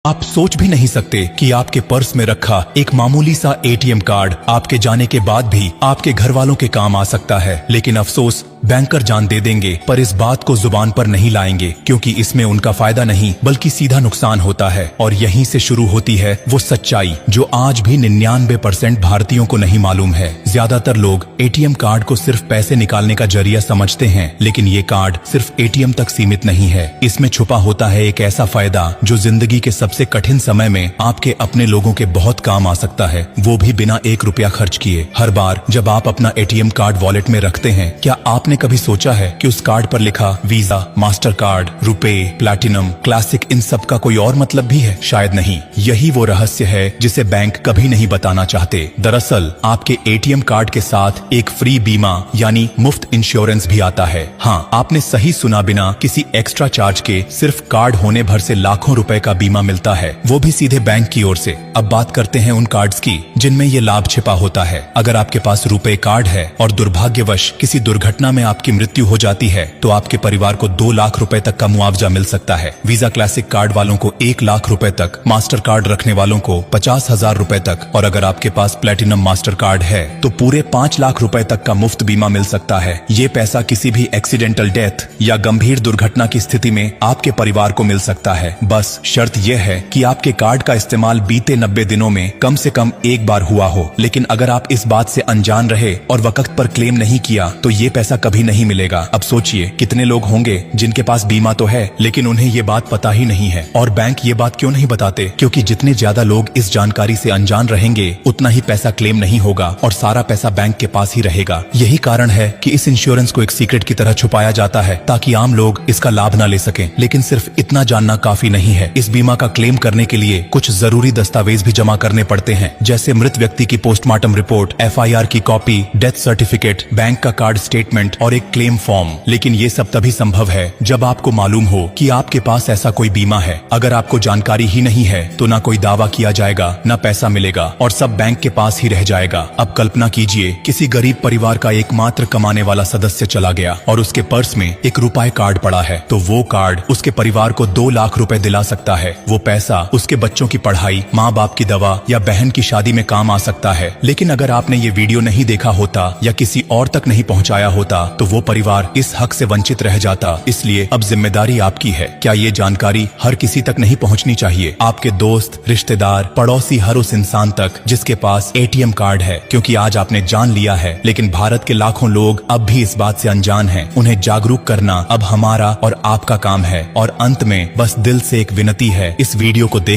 आप सोच भी नहीं सकते कि आपके पर्स में रखा एक मामूली सा एटीएम कार्ड आपके जाने के बाद भी आपके घर वालों के काम आ सकता है। लेकिन अफसोस, बैंकर जान दे देंगे पर इस बात को जुबान पर नहीं लाएंगे, क्योंकि इसमें उनका फायदा नहीं बल्कि सीधा नुकसान होता है। और यहीं से शुरू होती है वो सच्चाई जो आज भी 99% भारतीयों को नहीं मालूम है। ज्यादातर लोग एटीएम कार्ड को सिर्फ पैसे निकालने का जरिया समझते हैं, लेकिन ये कार्ड सिर्फ एटीएम तक सीमित नहीं है। इसमें छुपा होता है एक ऐसा फायदा जो जिंदगी के सबसे कठिन समय में आपके अपने लोगों के बहुत काम आ सकता है, वो भी बिना 1 रुपया खर्च किए। हर बार जब आप अपना एटीएम कार्ड वॉलेट में रखते हैं, क्या आपने कभी सोचा है कि उस कार्ड पर लिखा visa, Mastercard, RuPay, platinum, classic, इन सब का कोई और मतलब भी है? शायद नहीं। यही वो रहस्य है जिसे बैंक कभी नहीं बताना चाहते। दरअसल आपके एटीएम कार्ड के साथ एक फ्री बीमा यानी मुफ्त इंश्योरेंस भी आता है। हाँ, आपने सही सुना, बिना किसी एक्स्ट्रा चार्ज के सिर्फ कार्ड होने भर से लाखों रुपए का बीमा मिलता है, वो भी सीधे बैंक की ओर से। अब बात करते हैं उन कार्ड्स की जिनमें ये लाभ छिपा होता है। अगर आपके पास रुपे कार्ड है और दुर्भाग्यवश किसी दुर्घटना में आपकी मृत्यु हो जाती है, तो आपके परिवार को 2 लाख रुपए तक का मुआवजा मिल सकता है। वीजा क्लासिक कार्ड वालों को 1 लाख रुपए तक, मास्टर कार्ड रखने वालों को 50,000 रुपए तक, और अगर आपके पास प्लेटिनम मास्टर कार्ड है तो पूरे 5 लाख रुपए तक का मुफ्त बीमा मिल सकता है। ये पैसा किसी भी एक्सीडेंटल डेथ या गंभीर दुर्घटना की स्थिति में आपके परिवार को मिल सकता है। बस शर्त यह है कि आपके कार्ड का इस्तेमाल बीते 90 दिनों में कम से कम एक बार हुआ हो। लेकिन अगर आप इस बात से अनजान रहे और वक्त पर क्लेम नहीं किया तो ये पैसा कभी नहीं मिलेगा। अब सोचिए, कितने लोग होंगे जिनके पास बीमा तो है लेकिन उन्हें ये बात पता ही नहीं है। और बैंक ये बात क्यों नहीं बताते? क्योंकि जितने ज्यादा लोग इस जानकारी से अनजान रहेंगे, उतना ही पैसा क्लेम नहीं होगा और सारा पैसा बैंक के पास ही रहेगा। यही कारण है कि इस इंश्योरेंस को एक सीक्रेट की तरह छुपाया जाता है ताकि आम लोग इसका लाभ न ले सकें। लेकिन सिर्फ इतना जानना काफी नहीं है। इस बीमा का क्लेम करने के लिए कुछ जरूरी दस्तावेज भी जमा करने पड़ते हैं, जैसे मृत व्यक्ति की पोस्टमार्टम रिपोर्ट, FIR की कॉपी, डेथ सर्टिफिकेट, बैंक का कार्ड स्टेटमेंट और एक क्लेम फॉर्म। लेकिन ये सब तभी संभव है जब आपको मालूम हो कि आपके पास ऐसा कोई बीमा है। अगर आपको जानकारी ही नहीं है तो ना कोई दावा किया जाएगा, ना पैसा मिलेगा और सब बैंक के पास ही रह जाएगा। अब कल्पना कीजिए, किसी गरीब परिवार का एकमात्र कमाने वाला सदस्य चला गया और उसके पर्स में एक रुपए कार्ड पड़ा है, तो वो कार्ड उसके परिवार को 2 लाख रुपए दिला सकता है। वो पैसा उसके बच्चों की पढ़ाई, माँ बाप की दवा या बहन की शादी में काम आ सकता है। लेकिन अगर आपने ये वीडियो नहीं देखा होता या किसी और तक नहीं पहुंचाया होता तो वो परिवार इस हक से वंचित रह जाता। इसलिए अब जिम्मेदारी आपकी है। क्या ये जानकारी हर किसी तक नहीं पहुंचनी चाहिए? आपके दोस्त, रिश्तेदार, पड़ोसी, हर उस इंसान तक जिसके पास एटीएम कार्ड है। क्योंकि आज आपने जान लिया है, लेकिन भारत के लाखों लोग अब भी इस बात से अनजान हैं। उन्हें जागरूक करना अब हमारा और आपका काम है। और अंत में बस दिल से एक विनती है, इस वीडियो को देख